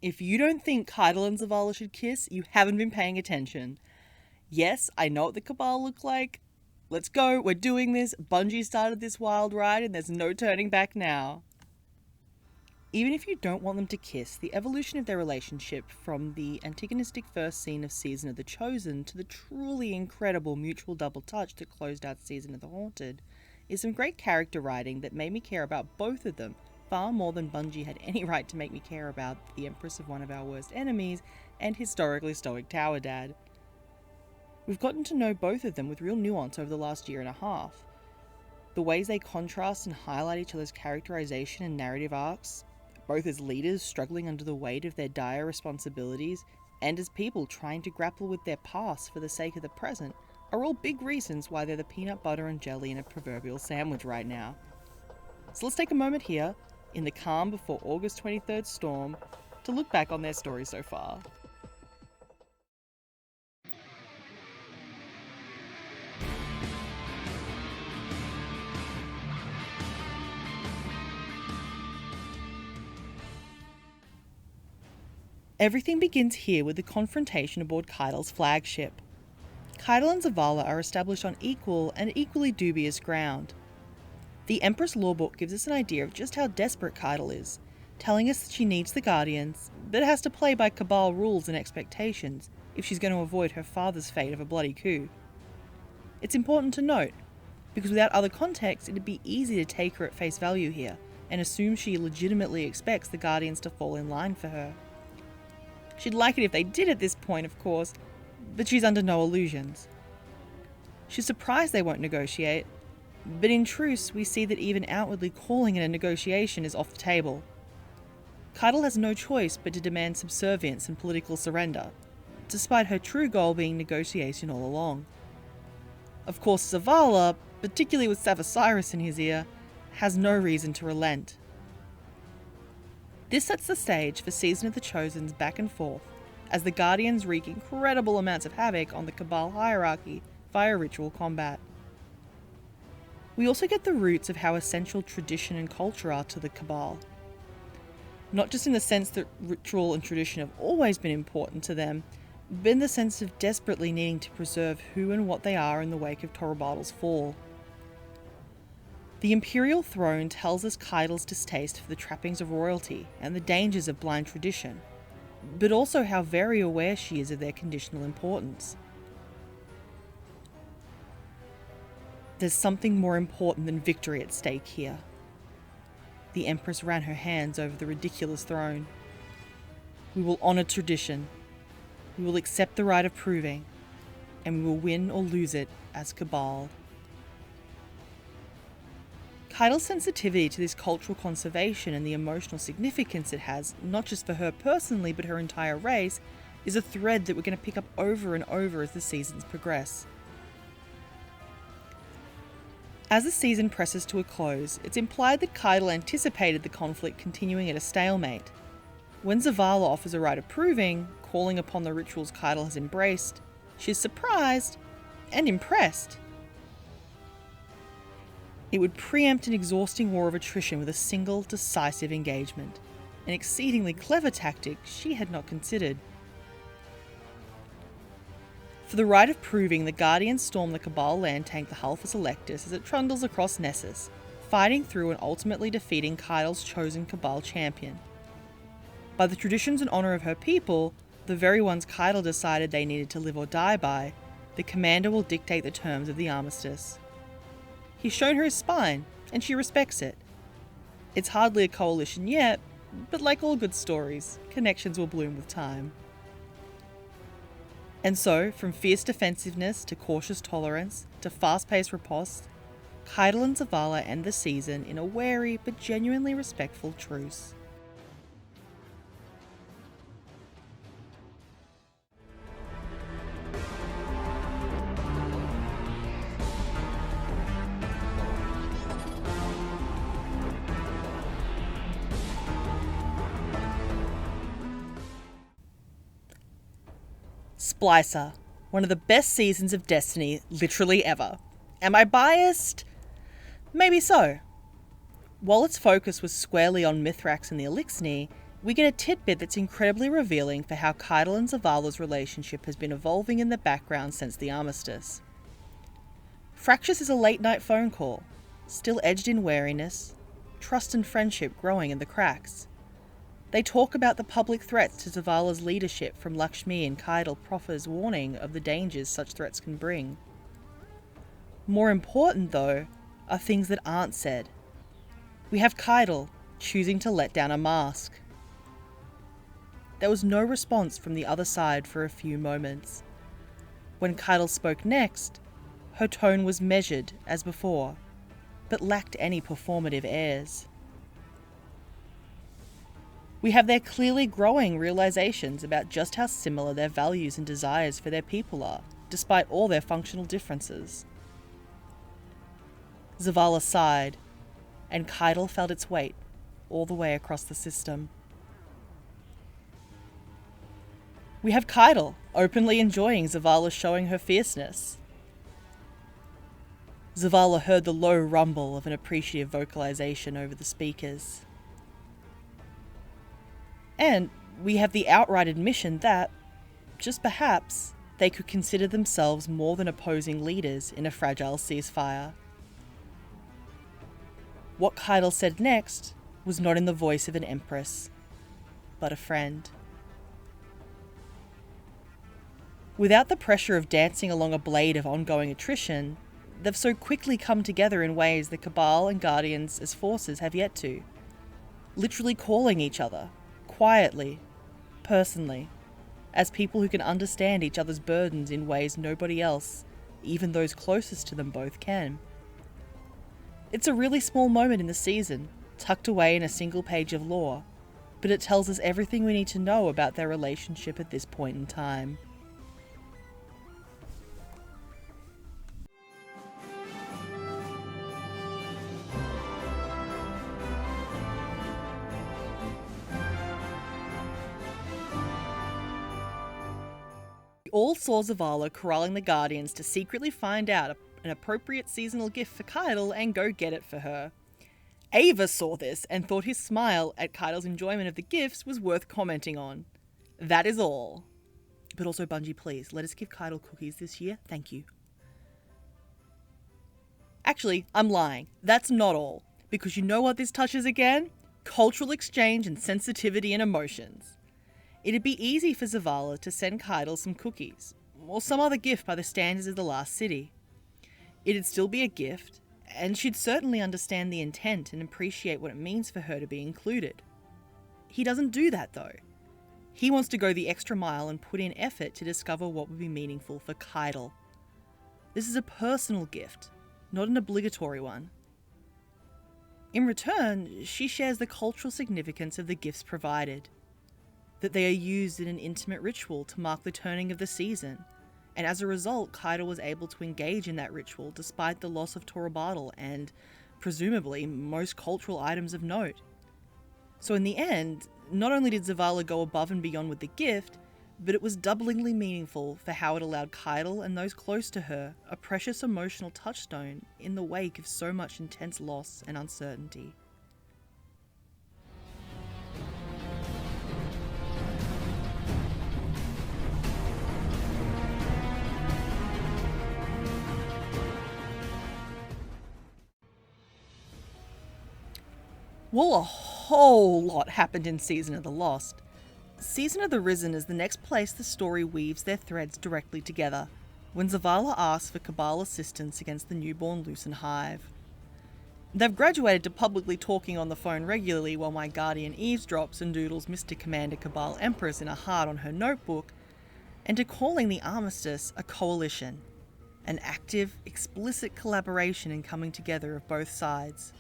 If you don't think Caiatl and Zavala should kiss, you haven't been paying attention. Yes, I know what the Cabal look like. Let's go, we're doing this. Bungie started this wild ride and there's no turning back now. Even if you don't want them to kiss, the evolution of their relationship from the antagonistic first scene of Season of the Chosen to the truly incredible mutual double touch that closed out Season of the Haunted is some great character writing that made me care about both of them far more than Bungie had any right to make me care about the Empress of one of our worst enemies and historically stoic Tower Dad. We've gotten to know both of them with real nuance over the last year and a half. The ways they contrast and highlight each other's characterization and narrative arcs, both as leaders struggling under the weight of their dire responsibilities, and as people trying to grapple with their past for the sake of the present, are all big reasons why they're the peanut butter and jelly in a proverbial sandwich right now. So let's take a moment here, in the calm before August 23rd storm, to look back on their story so far. Everything begins here with the confrontation aboard Caiatl's flagship. Caiatl and Zavala are established on equal and equally dubious ground. The Empress Lawbook gives us an idea of just how desperate Caiatl is, telling us that she needs the Guardians, but has to play by Cabal rules and expectations if she's going to avoid her father's fate of a bloody coup. It's important to note, because without other context it'd be easy to take her at face value here, and assume she legitimately expects the Guardians to fall in line for her. She'd like it if they did at this point, of course, but she's under no illusions. She's surprised they won't negotiate, but in truce we see that even outwardly calling it a negotiation is off the table. Caiatl has no choice but to demand subservience and political surrender, despite her true goal being negotiation all along. Of course, Zavala, particularly with Cyrus in his ear, has no reason to relent. This sets the stage for Season of the Chosen's back and forth, as the Guardians wreak incredible amounts of havoc on the Cabal hierarchy via ritual combat. We also get the roots of how essential tradition and culture are to the Cabal. Not just in the sense that ritual and tradition have always been important to them, but in the sense of desperately needing to preserve who and what they are in the wake of Torobatl's fall. The Imperial throne tells us Caiatl's distaste for the trappings of royalty and the dangers of blind tradition, but also how very aware she is of their conditional importance. There's something more important than victory at stake here. The Empress ran her hands over the ridiculous throne. We will honour tradition. We will accept the right of proving, and we will win or lose it as Cabal. Caiatl's sensitivity to this cultural conservation and the emotional significance it has, not just for her personally but her entire race, is a thread that we're going to pick up over and over as the seasons progress. As the season presses to a close, it's implied that Caiatl anticipated the conflict continuing at a stalemate. When Zavala offers a right of proving, calling upon the rituals Caiatl has embraced, she's surprised and impressed. It would preempt an exhausting war of attrition with a single, decisive engagement, an exceedingly clever tactic she had not considered. For the right of proving, the Guardians storm the Cabal land tank the Halphus Electus as it trundles across Nessus, fighting through and ultimately defeating Caiatl's chosen Cabal champion. By the traditions and honour of her people, the very ones Caiatl decided they needed to live or die by, the commander will dictate the terms of the armistice. He's shown her his spine, and she respects it. It's hardly a coalition yet, but like all good stories, connections will bloom with time. And so, from fierce defensiveness to cautious tolerance to fast-paced riposte, Caiatl and Zavala end the season in a wary but genuinely respectful truce. Splicer, one of the best seasons of Destiny literally ever. Am I biased? Maybe so. While its focus was squarely on Mithrax and the Elixir, we get a tidbit that's incredibly revealing for how Caiatl and Zavala's relationship has been evolving in the background since the armistice. Fractious is a late-night phone call, still edged in wariness, trust and friendship growing in the cracks. They talk about the public threats to Zavala's leadership from Lakshmi, and Caiatl proffers warning of the dangers such threats can bring. More important, though, are things that aren't said. We have Caiatl choosing to let down a mask. There was no response from the other side for a few moments. When Caiatl spoke next, her tone was measured as before, but lacked any performative airs. We have their clearly growing realizations about just how similar their values and desires for their people are, despite all their functional differences. Zavala sighed, and Caiatl felt its weight all the way across the system. We have Caiatl openly enjoying Zavala showing her fierceness. Zavala heard the low rumble of an appreciative vocalization over the speakers. And we have the outright admission that, just perhaps, they could consider themselves more than opposing leaders in a fragile ceasefire. What Caiatl said next was not in the voice of an empress, but a friend. Without the pressure of dancing along a blade of ongoing attrition, they've so quickly come together in ways the Cabal and Guardians as forces have yet to, literally calling each other, quietly, personally, as people who can understand each other's burdens in ways nobody else, even those closest to them both, can. It's a really small moment in the season, tucked away in a single page of lore, but it tells us everything we need to know about their relationship at this point in time. We all saw Zavala corralling the Guardians to secretly find out an appropriate seasonal gift for Caiatl and go get it for her. Ava saw this and thought his smile at Caiatl's enjoyment of the gifts was worth commenting on. That is all. But also, Bungie, please, let us give Caiatl cookies this year. Thank you. Actually, I'm lying. That's not all. Because you know what this touches again? Cultural exchange and sensitivity and emotions. It'd be easy for Zavala to send Caiatl some cookies, or some other gift by the standards of the last city. It'd still be a gift, and she'd certainly understand the intent and appreciate what it means for her to be included. He doesn't do that, though. He wants to go the extra mile and put in effort to discover what would be meaningful for Caiatl. This is a personal gift, not an obligatory one. In return, she shares the cultural significance of the gifts provided, that they are used in an intimate ritual to mark the turning of the season, and as a result, Caiatl was able to engage in that ritual despite the loss of Torobadal and, presumably, most cultural items of note. So in the end, not only did Zavala go above and beyond with the gift, but it was doublingly meaningful for how it allowed Caiatl and those close to her a precious emotional touchstone in the wake of so much intense loss and uncertainty. Well, a whole lot happened in Season of the Lost. Season of the Risen is the next place the story weaves their threads directly together, when Zavala asks for Cabal assistance against the newborn Lucen Hive. They've graduated to publicly talking on the phone regularly while my Guardian eavesdrops and doodles Mr. Commander Cabal Empress in a heart on her notebook, and to calling the armistice a coalition, an active, explicit collaboration and coming together of both sides.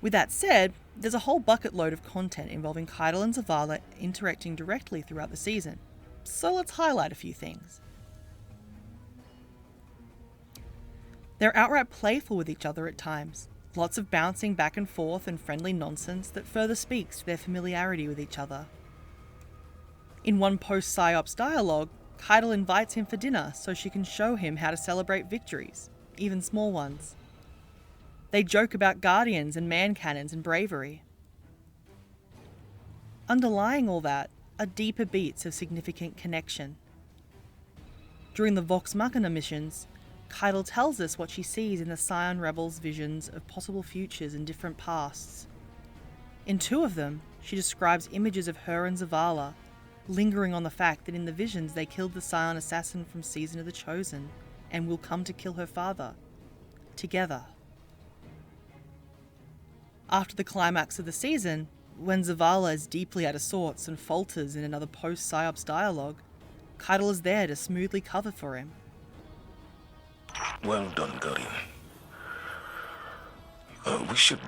With that said, there's a whole bucket load of content involving Caiatl and Zavala interacting directly throughout the season, so let's highlight a few things. They're outright playful with each other at times, lots of bouncing back and forth and friendly nonsense that further speaks to their familiarity with each other. In one post-PsyOps dialogue, Caiatl invites him for dinner so she can show him how to celebrate victories, even small ones. They joke about guardians and man cannons and bravery. underlying all that are deeper beats of significant connection. During the Vox Machina missions, Caiatl tells us what she sees in the Scion rebels' visions of possible futures and different pasts. In 2 of them, she describes images of her and Zavala, lingering on the fact that in the visions they killed the Scion assassin from Season of the Chosen, and will come to kill her father. Together. After the climax of the season, when Zavala is deeply out of sorts and falters in another post-PsyOps dialogue, Caiatl is there to smoothly cover for him. Well done, Guardian. We should...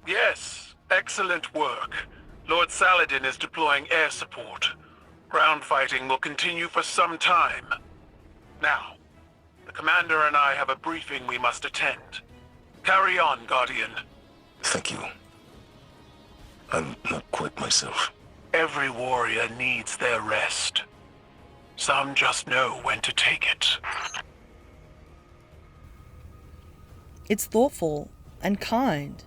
Yes, excellent work. Lord Saladin is deploying air support. Ground fighting will continue for some time. Now, the Commander and I have a briefing we must attend. Carry on, Guardian. Thank you. I'm not quite myself. Every warrior needs their rest. Some just know when to take it. It's thoughtful and kind,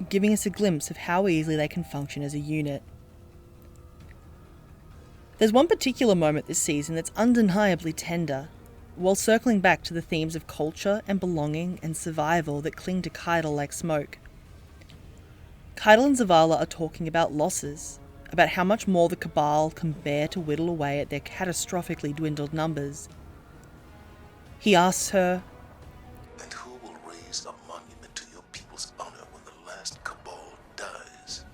giving us a glimpse of how easily they can function as a unit. There's one particular moment this season that's undeniably tender, while circling back to the themes of culture and belonging and survival that cling to Caiatl like smoke. Caiatl and Zavala are talking about losses, about how much more the Cabal can bear to whittle away at their catastrophically dwindled numbers. He asks her, "And who will raise a monument to your people's honor when the last Cabal dies?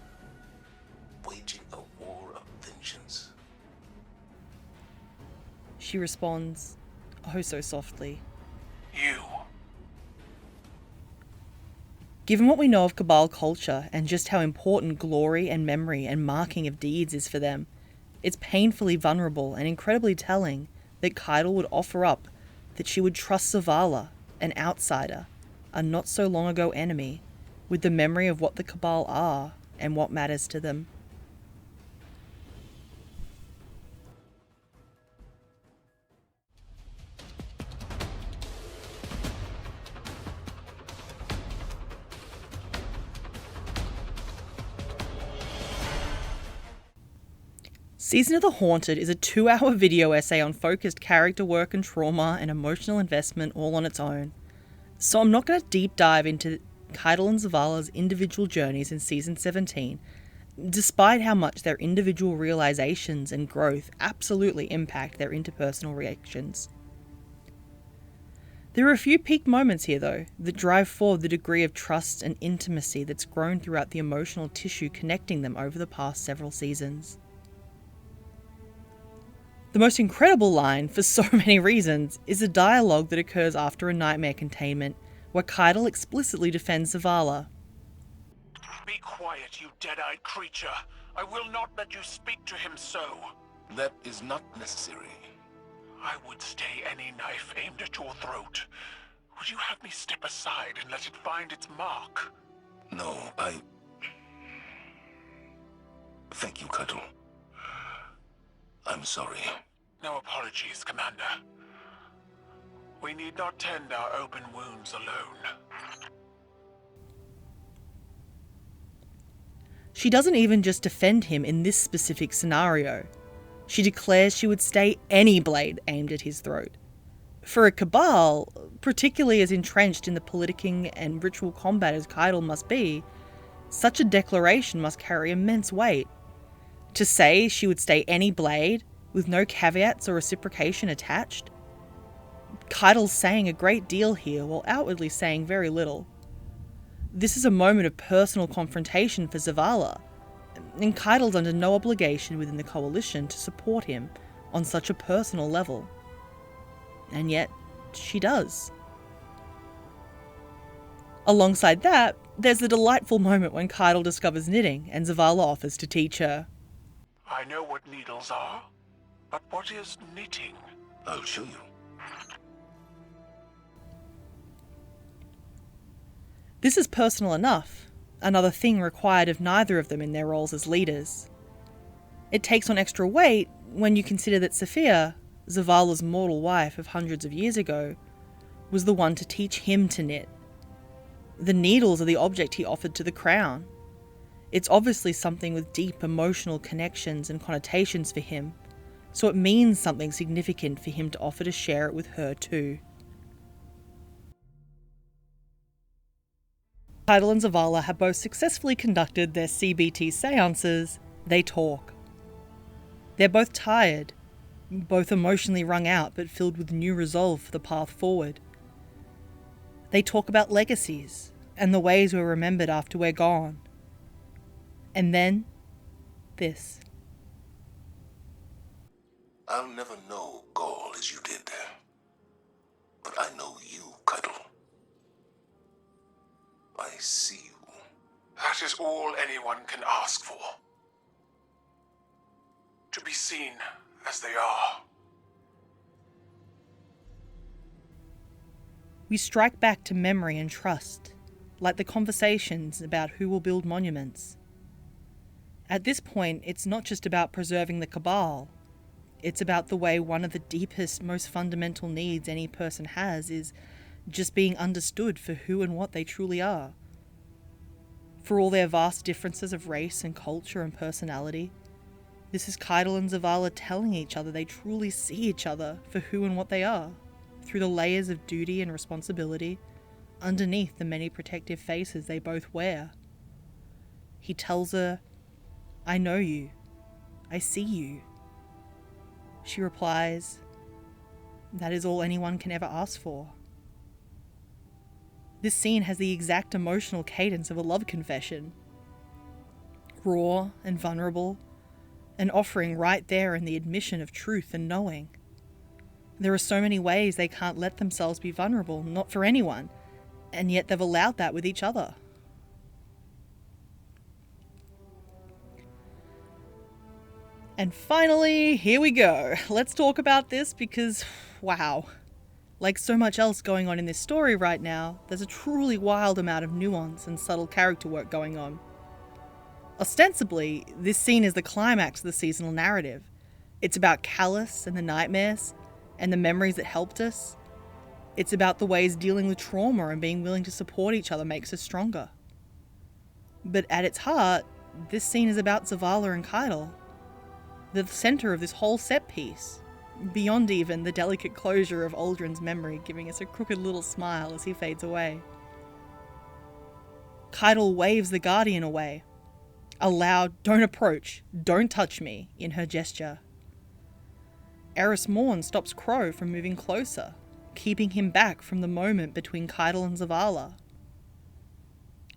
Waging a war of vengeance?" She responds, oh so softly, You. Given what we know of Cabal culture and just how important glory and memory and marking of deeds is for them, it's painfully vulnerable and incredibly telling that Caiatl would offer up that she would trust Zavala, an outsider, a not so long ago enemy, with the memory of what the Cabal are and what matters to them. Season of the Haunted is a 2-hour video essay on focused character work and trauma and emotional investment all on its own. So I'm not going to deep dive into Caiatl and Zavala's individual journeys in Season 17, despite how much their individual realizations and growth absolutely impact their interpersonal reactions. There are a few peak moments here though, that drive forward the degree of trust and intimacy that's grown throughout the emotional tissue connecting them over the past several seasons. The most incredible line, for so many reasons, is a dialogue that occurs after a nightmare containment, where Caiatl explicitly defends Zavala. Be quiet, you dead-eyed creature. I will not let you speak to him so. That is not necessary. I would stay any knife aimed at your throat. Would you have me step aside and let it find its mark? No, Thank you, Caiatl. I'm sorry. No apologies, Commander. We need not tend our open wounds alone. She doesn't even just defend him in this specific scenario. She declares she would stay any blade aimed at his throat. For a Cabal, particularly as entrenched in the politicking and ritual combat as Caiatl must be, such a declaration must carry immense weight. To say she would stay any blade, with no caveats or reciprocation attached? Caiatl's saying a great deal here while outwardly saying very little. This is a moment of personal confrontation for Zavala, and Caiatl's under no obligation within the Coalition to support him on such a personal level. And yet, she does. Alongside that, there's the delightful moment when Caiatl discovers knitting and Zavala offers to teach her. I know what needles are, but what is knitting? I'll show you. This is personal enough, another thing required of neither of them in their roles as leaders. It takes on extra weight when you consider that Sophia, Zavala's mortal wife of hundreds of years ago, was the one to teach him to knit. The needles are the object he offered to the crown, It's obviously something with deep emotional connections and connotations for him, so it means something significant for him to offer to share it with her too. Caiatl and Zavala have both successfully conducted their CBT seances. They talk. They're both tired, both emotionally wrung out but filled with new resolve for the path forward. They talk about legacies and the ways we're remembered after we're gone. And then, this. I'll never know Gaul as you did, but I know you, Caiatl. I see you. That is all anyone can ask for. To be seen as they are. We strike back to memory and trust, like the conversations about who will build monuments. At this point, it's not just about preserving the Cabal. It's about the way one of the deepest, most fundamental needs any person has is just being understood for who and what they truly are. For all their vast differences of race and culture and personality, this is Caiatl and Zavala telling each other they truly see each other for who and what they are, through the layers of duty and responsibility, underneath the many protective faces they both wear. He tells her, "I know you. I see you." She replies, "That is all anyone can ever ask for." This scene has the exact emotional cadence of a love confession. Raw and vulnerable, an offering right there in the admission of truth and knowing. There are so many ways they can't let themselves be vulnerable, not for anyone, and yet they've allowed that with each other. And finally, here we go. Let's talk about this because, wow. Like so much else going on in this story right now, there's a truly wild amount of nuance and subtle character work going on. Ostensibly, this scene is the climax of the seasonal narrative. It's about Callus and the nightmares, and the memories that helped us. It's about the ways dealing with trauma and being willing to support each other makes us stronger. But at its heart, this scene is about Zavala and Caiatl. They're the centre of this whole set piece, beyond even the delicate closure of Aldrin's memory giving us a crooked little smile as he fades away. Caiatl waves the Guardian away, a loud "don't approach, don't touch me" in her gesture. Eris Morn stops Crow from moving closer, keeping him back from the moment between Caiatl and Zavala.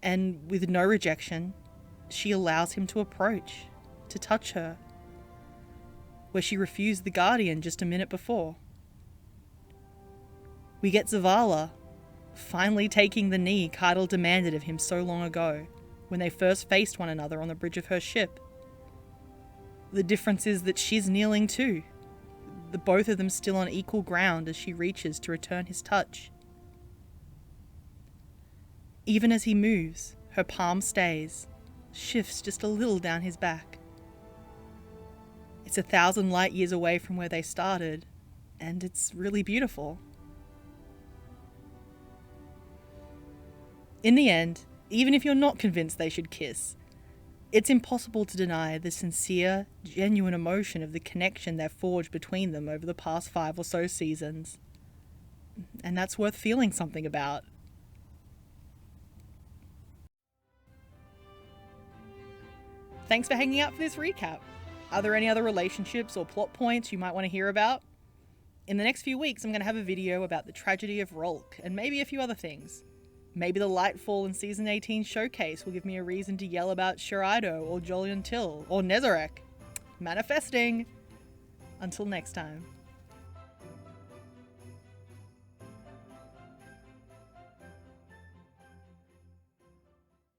And with no rejection, she allows him to approach, to touch her, where she refused the Guardian just a minute before. We get Zavala finally taking the knee Caiatl demanded of him so long ago, when they first faced one another on the bridge of her ship. The difference is that she's kneeling too, the both of them still on equal ground as she reaches to return his touch. Even as he moves, her palm stays, shifts just a little down his back. It's 1,000 light years away from where they started, and it's really beautiful. In the end, even if you're not convinced they should kiss, it's impossible to deny the sincere, genuine emotion of the connection they've forged between them over the past 5 or so seasons. And that's worth feeling something about. Thanks for hanging out for this recap. Are there any other relationships or plot points you might want to hear about? In the next few weeks, I'm going to have a video about the tragedy of Rolk, and maybe a few other things. Maybe the Lightfall in Season 18 showcase will give me a reason to yell about Shiraido or Jolyon Till or Nezarek. Manifesting! Until next time.